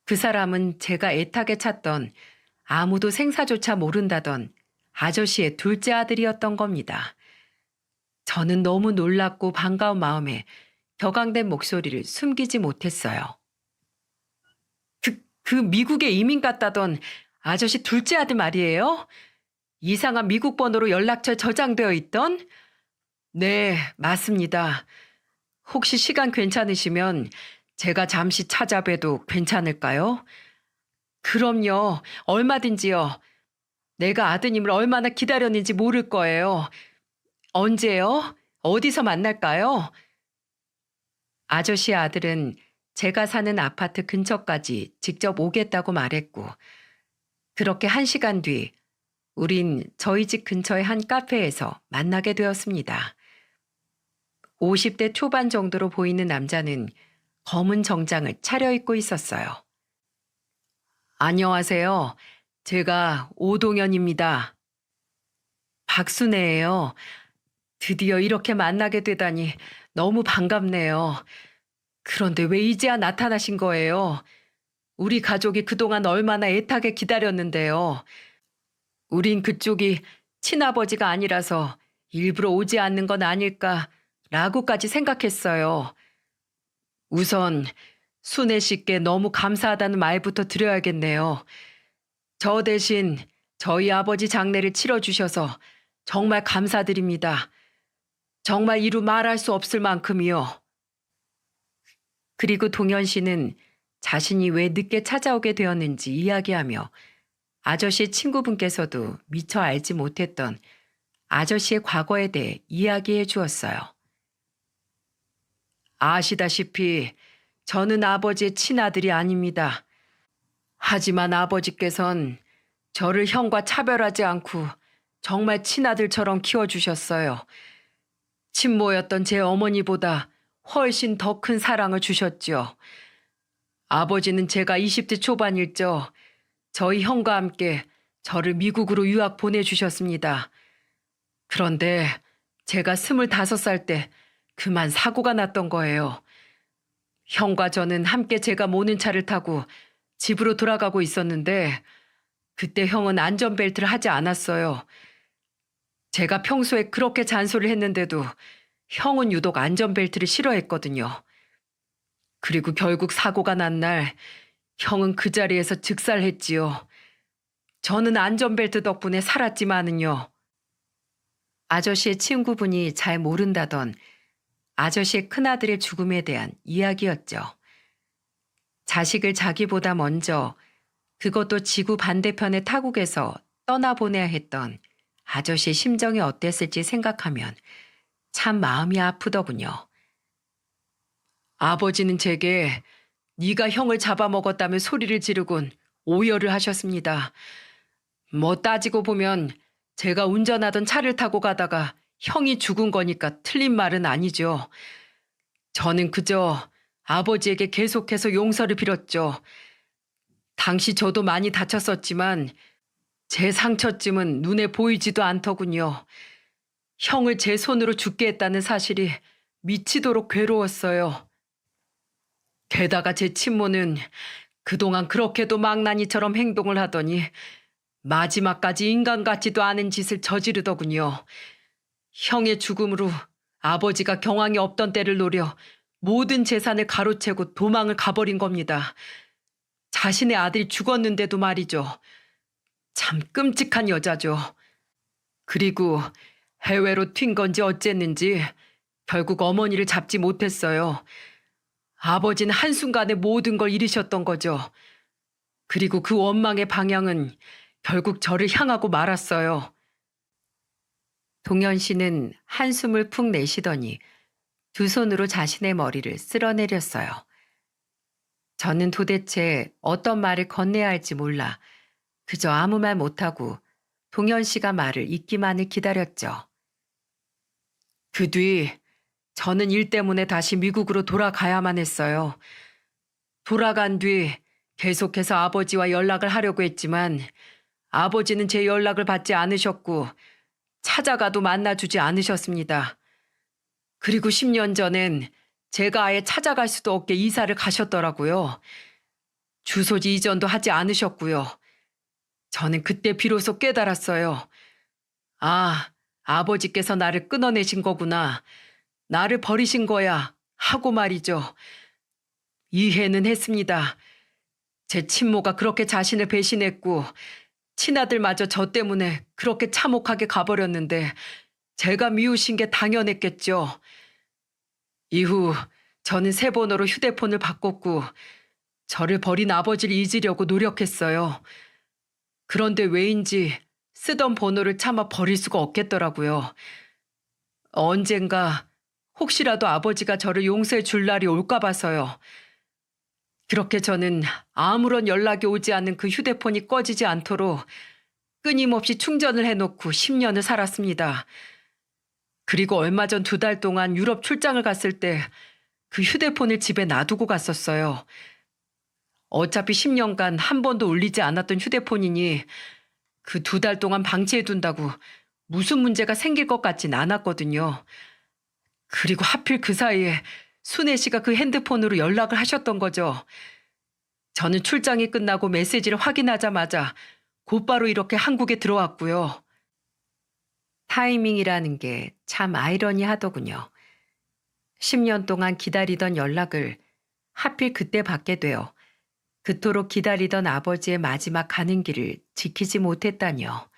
S1: 그 사람은 제가 애타게 찾던 아무도 생사조차 모른다던 아저씨의 둘째 아들이었던 겁니다. 저는 너무 놀랍고 반가운 마음에 격앙된 목소리를 숨기지 못했어요. 그 미국에 이민 갔다던 아저씨 둘째 아들 말이에요? 이상한 미국 번호로 연락처에 저장되어 있던? 네, 맞습니다. 혹시 시간 괜찮으시면 제가 잠시 찾아뵈도 괜찮을까요? 그럼요, 얼마든지요. 내가 아드님을 얼마나 기다렸는지 모를 거예요. 언제요? 어디서 만날까요? 아저씨의 아들은 제가 사는 아파트 근처까지 직접 오겠다고 말했고, 그렇게 1시간 뒤 우린 저희 집 근처의 한 카페에서 만나게 되었습니다. 50대 초반 정도로 보이는 남자는 검은 정장을 차려입고 있었어요. 안녕하세요. 제가 오동현입니다. 박순애예요. 드디어 이렇게 만나게 되다니 너무 반갑네요. 그런데 왜 이제야 나타나신 거예요? 우리 가족이 그동안 얼마나 애타게 기다렸는데요. 우린 그쪽이 친아버지가 아니라서 일부러 오지 않는 건 아닐까라고까지 생각했어요. 우선 순애 씨께 너무 감사하다는 말부터 드려야겠네요. 저 대신 저희 아버지 장례를 치러주셔서 정말 감사드립니다. 정말 이루 말할 수 없을 만큼이요. 그리고 동현 씨는 자신이 왜 늦게 찾아오게 되었는지 이야기하며 아저씨 친구분께서도 미처 알지 못했던 아저씨의 과거에 대해 이야기해 주었어요. 아시다시피 저는 아버지의 친아들이 아닙니다. 하지만 아버지께선 저를 형과 차별하지 않고 정말 친아들처럼 키워주셨어요. 친모였던 제 어머니보다 훨씬 더 큰 사랑을 주셨죠. 아버지는 제가 20대 초반일 적 저희 형과 함께 저를 미국으로 유학 보내주셨습니다. 그런데 제가 25살 때 그만 사고가 났던 거예요. 형과 저는 함께 제가 모는 차를 타고 집으로 돌아가고 있었는데 그때 형은 안전벨트를 하지 않았어요. 제가 평소에 그렇게 잔소리를 했는데도 형은 유독 안전벨트를 싫어했거든요. 그리고 결국 사고가 난 날 형은 그 자리에서 즉살했지요. 저는 안전벨트 덕분에 살았지만은요. 아저씨의 친구분이 잘 모른다던 아저씨의 큰아들의 죽음에 대한 이야기였죠. 자식을 자기보다 먼저, 그것도 지구 반대편의 타국에서 떠나보내야 했던 아저씨의 심정이 어땠을지 생각하면 참 마음이 아프더군요. 아버지는 제게 네가 형을 잡아먹었다며 소리를 지르곤 오열을 하셨습니다. 뭐 따지고 보면 제가 운전하던 차를 타고 가다가 형이 죽은 거니까 틀린 말은 아니죠. 저는 그저 아버지에게 계속해서 용서를 빌었죠. 당시 저도 많이 다쳤었지만 제 상처쯤은 눈에 보이지도 않더군요. 형을 제 손으로 죽게 했다는 사실이 미치도록 괴로웠어요. 게다가 제 친모는 그동안 그렇게도 망나니처럼 행동을 하더니 마지막까지 인간 같지도 않은 짓을 저지르더군요. 형의 죽음으로 아버지가 경황이 없던 때를 노려 모든 재산을 가로채고 도망을 가버린 겁니다. 자신의 아들이 죽었는데도 말이죠. 참 끔찍한 여자죠. 그리고 해외로 튄 건지 어쨌는지 결국 어머니를 잡지 못했어요. 아버지는 한순간에 모든 걸 잃으셨던 거죠. 그리고 그 원망의 방향은 결국 저를 향하고 말았어요. 동현 씨는 한숨을 푹 내쉬더니 두 손으로 자신의 머리를 쓸어내렸어요. 저는 도대체 어떤 말을 건네야 할지 몰라 그저 아무 말 못하고 동현 씨가 말을 잇기만을 기다렸죠. 그 뒤 저는 일 때문에 다시 미국으로 돌아가야만 했어요. 돌아간 뒤 계속해서 아버지와 연락을 하려고 했지만 아버지는 제 연락을 받지 않으셨고 찾아가도 만나주지 않으셨습니다. 그리고 10년 전엔 제가 아예 찾아갈 수도 없게 이사를 가셨더라고요. 주소지 이전도 하지 않으셨고요. 저는 그때 비로소 깨달았어요. 아, 아버지께서 나를 끊어내신 거구나. 나를 버리신 거야. 하고 말이죠. 이해는 했습니다. 제 친모가 그렇게 자신을 배신했고 친아들마저 저 때문에 그렇게 참혹하게 가버렸는데 제가 미우신 게 당연했겠죠. 이후 저는 새 번호로 휴대폰을 바꿨고 저를 버린 아버지를 잊으려고 노력했어요. 그런데 왜인지 쓰던 번호를 차마 버릴 수가 없겠더라고요. 언젠가 혹시라도 아버지가 저를 용서해 줄 날이 올까 봐서요. 그렇게 저는 아무런 연락이 오지 않는 그 휴대폰이 꺼지지 않도록 끊임없이 충전을 해놓고 10년을 살았습니다. 그리고 얼마 전 2달 동안 유럽 출장을 갔을 때 그 휴대폰을 집에 놔두고 갔었어요. 어차피 10년간 한 번도 울리지 않았던 휴대폰이니 그 2달 동안 방치해둔다고 무슨 문제가 생길 것 같진 않았거든요. 그리고 하필 그 사이에 순애 씨가 그 핸드폰으로 연락을 하셨던 거죠. 저는 출장이 끝나고 메시지를 확인하자마자 곧바로 이렇게 한국에 들어왔고요. 타이밍이라는 게 참 아이러니하더군요. 10년 동안 기다리던 연락을 하필 그때 받게 되어 그토록 기다리던 아버지의 마지막 가는 길을 지키지 못했다니요.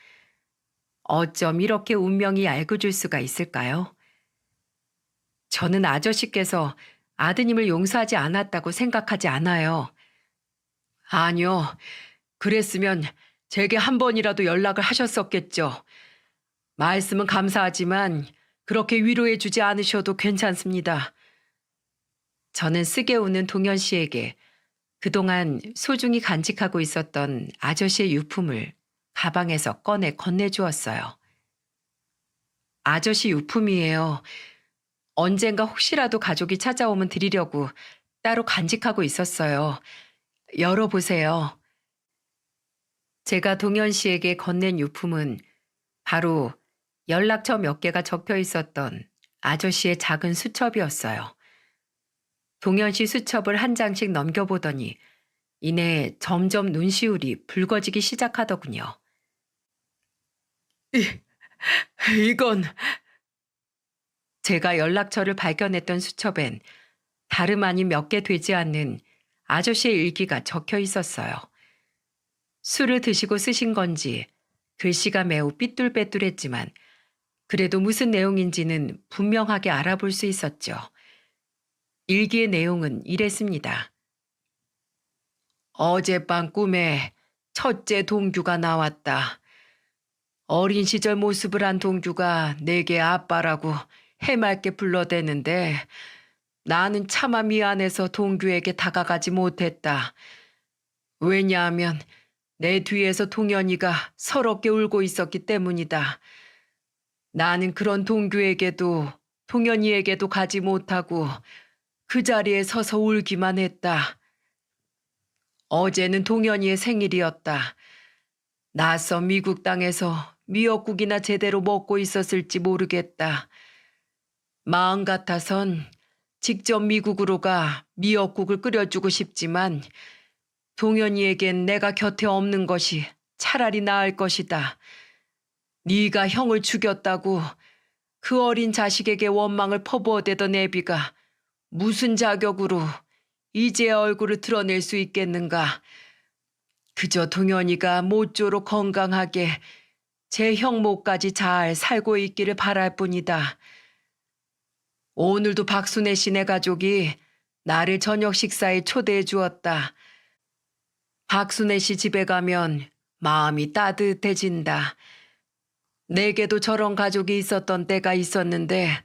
S1: 어쩜 이렇게 운명이 얄궂을 수가 있을까요? 저는 아저씨께서 아드님을 용서하지 않았다고 생각하지 않아요. 아니요. 그랬으면 제게 한 번이라도 연락을 하셨었겠죠. 말씀은 감사하지만 그렇게 위로해 주지 않으셔도 괜찮습니다. 저는 쓰게 웃는 동현 씨에게 그동안 소중히 간직하고 있었던 아저씨의 유품을 가방에서 꺼내 건네주었어요. 아저씨 유품이에요. 언젠가 혹시라도 가족이 찾아오면 드리려고 따로 간직하고 있었어요. 열어보세요. 제가 동현 씨에게 건넨 유품은 바로 연락처 몇 개가 적혀 있었던 아저씨의 작은 수첩이었어요. 동현 씨 수첩을 한 장씩 넘겨보더니 이내 점점 눈시울이 붉어지기 시작하더군요. 이건 제가 연락처를 발견했던 수첩엔 다름 아닌 몇 개 되지 않는 아저씨의 일기가 적혀 있었어요. 술을 드시고 쓰신 건지 글씨가 매우 삐뚤빼뚤했지만 그래도 무슨 내용인지는 분명하게 알아볼 수 있었죠. 일기의 내용은 이랬습니다. 어젯밤 꿈에 첫째 동규가 나왔다. 어린 시절 모습을 한 동규가 내게 아빠라고 해맑게 불러대는데 나는 차마 미안해서 동규에게 다가가지 못했다. 왜냐하면 내 뒤에서 동현이가 서럽게 울고 있었기 때문이다. 나는 그런 동규에게도 동현이에게도 가지 못하고 그 자리에 서서 울기만 했다. 어제는 동현이의 생일이었다. 낯선 미국 땅에서 미역국이나 제대로 먹고 있었을지 모르겠다. 마음 같아선 직접 미국으로 가 미역국을 끓여주고 싶지만 동현이에겐 내가 곁에 없는 것이 차라리 나을 것이다. 네가 형을 죽였다고 그 어린 자식에게 원망을 퍼부어대던 애비가 무슨 자격으로 이제야 얼굴을 드러낼 수 있겠는가. 그저 동현이가 모쪼록 건강하게 제 형모까지 잘 살고 있기를 바랄 뿐이다. 오늘도 박순애 씨네 가족이 나를 저녁 식사에 초대해 주었다. 박순애 씨 집에 가면 마음이 따뜻해진다. 내게도 저런 가족이 있었던 때가 있었는데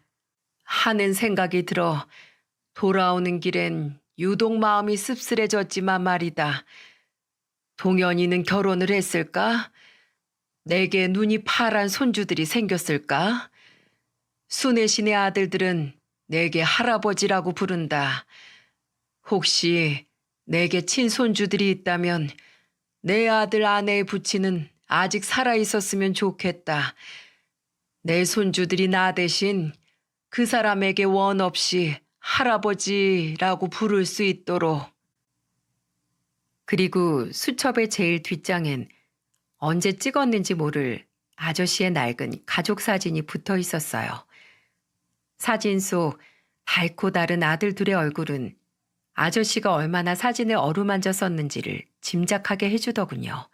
S1: 하는 생각이 들어 돌아오는 길엔 유독 마음이 씁쓸해졌지만 말이다. 동현이는 결혼을 했을까? 내게 눈이 파란 손주들이 생겼을까? 순애 씨네 아들들은 내게 할아버지라고 부른다. 혹시 내게 친손주들이 있다면 내 아들 아내의 부친은 아직 살아있었으면 좋겠다. 내 손주들이 나 대신 그 사람에게 원 없이 할아버지라고 부를 수 있도록. 그리고 수첩의 제일 뒷장엔 언제 찍었는지 모를 아저씨의 낡은 가족 사진이 붙어 있었어요. 사진 속 달고 다른 아들 둘의 얼굴은 아저씨가 얼마나 사진에 어루만져 썼는지를 짐작하게 해주더군요.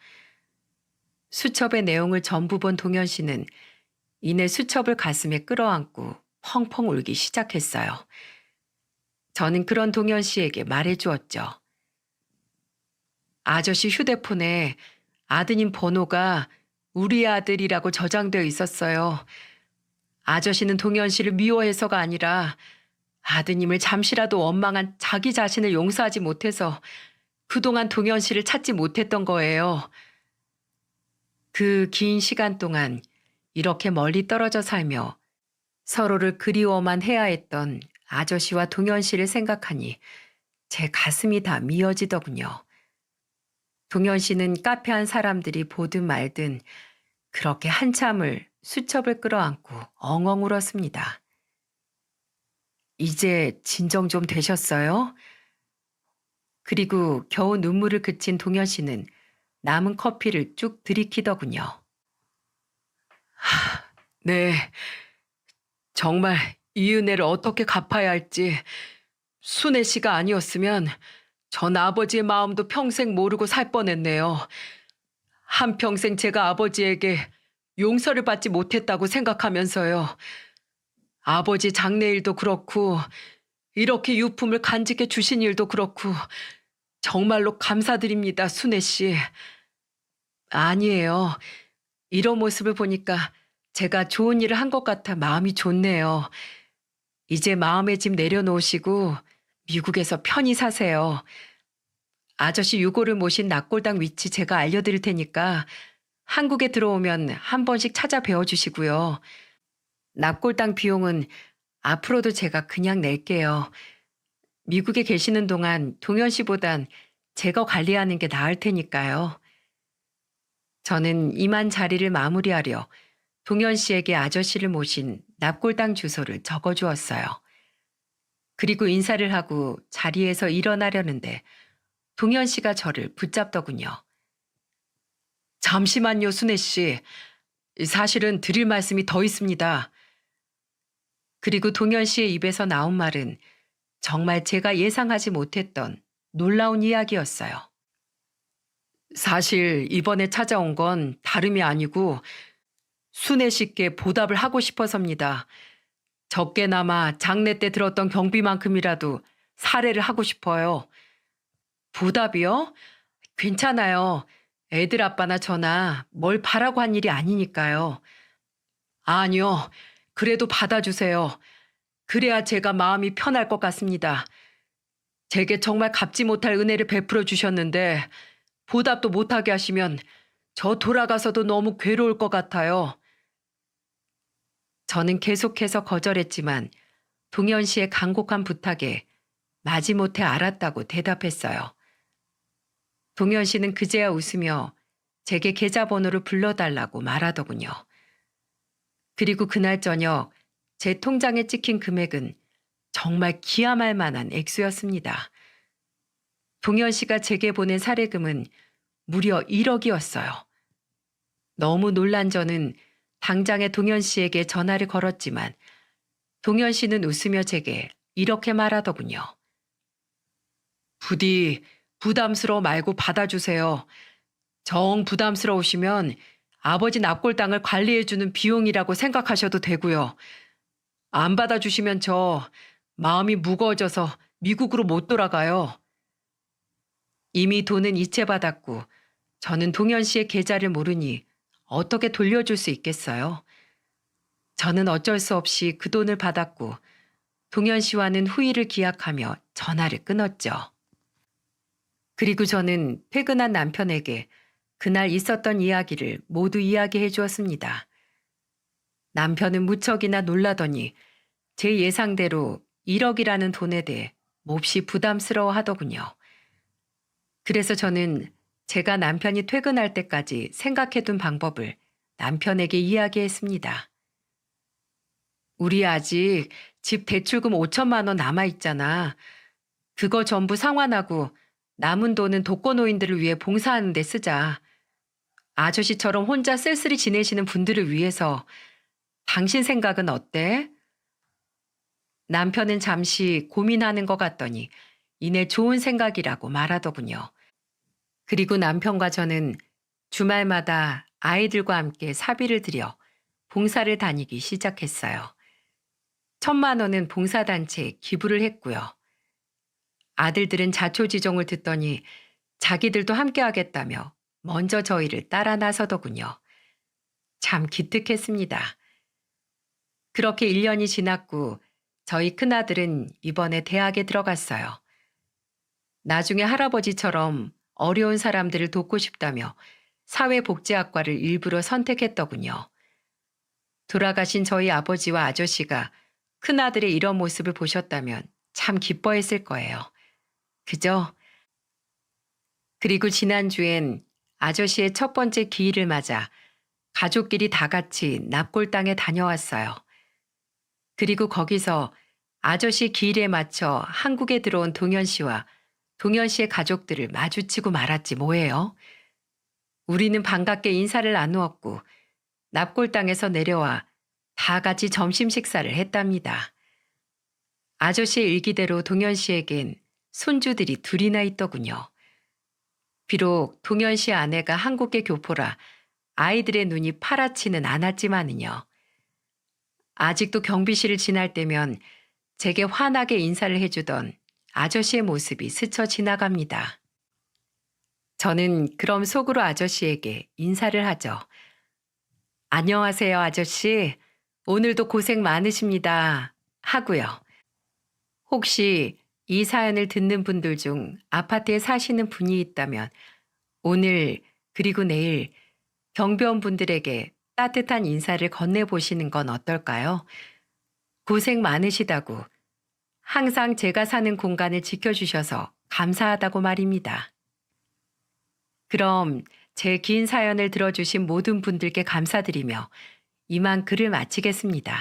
S1: 수첩의 내용을 전부 본 동현 씨는 이내 수첩을 가슴에 끌어안고 펑펑 울기 시작했어요. 저는 그런 동현 씨에게 말해주었죠. 아저씨 휴대폰에 아드님 번호가 우리 아들이라고 저장되어 있었어요. 아저씨는 동현 씨를 미워해서가 아니라 아드님을 잠시라도 원망한 자기 자신을 용서하지 못해서 그동안 동현 씨를 찾지 못했던 거예요. 그 긴 시간 동안 이렇게 멀리 떨어져 살며 서로를 그리워만 해야 했던 아저씨와 동현 씨를 생각하니 제 가슴이 다 미어지더군요. 동현 씨는 카페 안 사람들이 보든 말든 그렇게 한참을 수첩을 끌어안고 엉엉 울었습니다. 이제 진정 좀 되셨어요? 그리고 겨우 눈물을 그친 동현 씨는 남은 커피를 쭉 들이키더군요. 네, 정말 이 은혜를 어떻게 갚아야 할지 순애 씨가 아니었으면 전 아버지의 마음도 평생 모르고 살 뻔했네요. 한평생 제가 아버지에게 용서를 받지 못했다고 생각하면서요. 아버지 장례일도 그렇고 이렇게 유품을 간직해 주신 일도 그렇고 정말로 감사드립니다, 순애 씨. 아니에요. 이런 모습을 보니까 제가 좋은 일을 한 것 같아 마음이 좋네요. 이제 마음의 짐 내려놓으시고 미국에서 편히 사세요. 아저씨 유고를 모신 납골당 위치 제가 알려드릴 테니까 한국에 들어오면 한 번씩 찾아뵈어 주시고요. 납골당 비용은 앞으로도 제가 그냥 낼게요. 미국에 계시는 동안 동현 씨보단 제가 관리하는 게 나을 테니까요. 저는 이만 자리를 마무리하려 동현 씨에게 아저씨를 모신 납골당 주소를 적어 주었어요. 그리고 인사를 하고 자리에서 일어나려는데 동현 씨가 저를 붙잡더군요. 잠시만요, 순애 씨. 사실은 드릴 말씀이 더 있습니다. 그리고 동현 씨의 입에서 나온 말은 정말 제가 예상하지 못했던 놀라운 이야기였어요. 사실 이번에 찾아온 건 다름이 아니고 순애 씨께 보답을 하고 싶어서입니다. 적게나마 장례 때 들었던 경비만큼이라도 살해를 하고 싶어요. 보답이요? 괜찮아요. 애들 아빠나 저나 뭘 바라고 한 일이 아니니까요. 아니요. 그래도 받아주세요. 그래야 제가 마음이 편할 것 같습니다. 제게 정말 갚지 못할 은혜를 베풀어 주셨는데 보답도 못하게 하시면 저 돌아가서도 너무 괴로울 것 같아요. 저는 계속해서 거절했지만 동현 씨의 간곡한 부탁에 마지못해 알았다고 대답했어요. 동현 씨는 그제야 웃으며 제게 계좌번호를 불러달라고 말하더군요. 그리고 그날 저녁 제 통장에 찍힌 금액은 정말 기함할 만한 액수였습니다. 동현 씨가 제게 보낸 사례금은 무려 1억이었어요. 너무 놀란 저는 당장에 동현 씨에게 전화를 걸었지만 동현 씨는 웃으며 제게 이렇게 말하더군요. 부디 부담스러워 말고 받아주세요. 정 부담스러우시면 아버지 납골당을 관리해주는 비용이라고 생각하셔도 되고요. 안 받아주시면 저 마음이 무거워져서 미국으로 못 돌아가요. 이미 돈은 이체받았고 저는 동현 씨의 계좌를 모르니 어떻게 돌려줄 수 있겠어요? 저는 어쩔 수 없이 그 돈을 받았고 동현 씨와는 후일을 기약하며 전화를 끊었죠. 그리고 저는 퇴근한 남편에게 그날 있었던 이야기를 모두 이야기해 주었습니다. 남편은 무척이나 놀라더니 제 예상대로 1억이라는 돈에 대해 몹시 부담스러워 하더군요. 그래서 저는 제가 남편이 퇴근할 때까지 생각해둔 방법을 남편에게 이야기했습니다. 우리 아직 집 대출금 5천만 원 남아있잖아. 그거 전부 상환하고 남은 돈은 독거노인들을 위해 봉사하는 데 쓰자. 아저씨처럼 혼자 쓸쓸히 지내시는 분들을 위해서. 당신 생각은 어때? 남편은 잠시 고민하는 것 같더니 이내 좋은 생각이라고 말하더군요. 그리고 남편과 저는 주말마다 아이들과 함께 사비를 들여 봉사를 다니기 시작했어요. 1,000만 원은 봉사단체에 기부를 했고요. 아들들은 자초지종을 듣더니 자기들도 함께 하겠다며 먼저 저희를 따라 나서더군요. 참 기특했습니다. 그렇게 1년이 지났고 저희 큰아들은 이번에 대학에 들어갔어요. 나중에 할아버지처럼 어려운 사람들을 돕고 싶다며 사회복지학과를 일부러 선택했더군요. 돌아가신 저희 아버지와 아저씨가 큰아들의 이런 모습을 보셨다면 참 기뻐했을 거예요. 그죠? 그리고 지난주엔 아저씨의 첫 번째 기일을 맞아 가족끼리 다 같이 납골당에 다녀왔어요. 그리고 거기서 아저씨 기일에 맞춰 한국에 들어온 동현 씨와 동현 씨의 가족들을 마주치고 말았지 뭐예요. 우리는 반갑게 인사를 나누었고 납골당에서 내려와 다 같이 점심 식사를 했답니다. 아저씨의 일기대로 동현 씨에겐 손주들이 둘이나 있더군요. 비록 동현 씨 아내가 한국계 교포라 아이들의 눈이 파랗지는 않았지만은요. 아직도 경비실을 지날 때면 제게 환하게 인사를 해주던 아저씨의 모습이 스쳐 지나갑니다. 저는 그럼 속으로 아저씨에게 인사를 하죠. 안녕하세요, 아저씨. 오늘도 고생 많으십니다. 하고요. 혹시 이 사연을 듣는 분들 중 아파트에 사시는 분이 있다면 오늘 그리고 내일 경비원분들에게 따뜻한 인사를 건네보시는 건 어떨까요? 고생 많으시다고 항상 제가 사는 공간을 지켜주셔서 감사하다고 말입니다. 그럼 제 긴 사연을 들어주신 모든 분들께 감사드리며 이만 글을 마치겠습니다.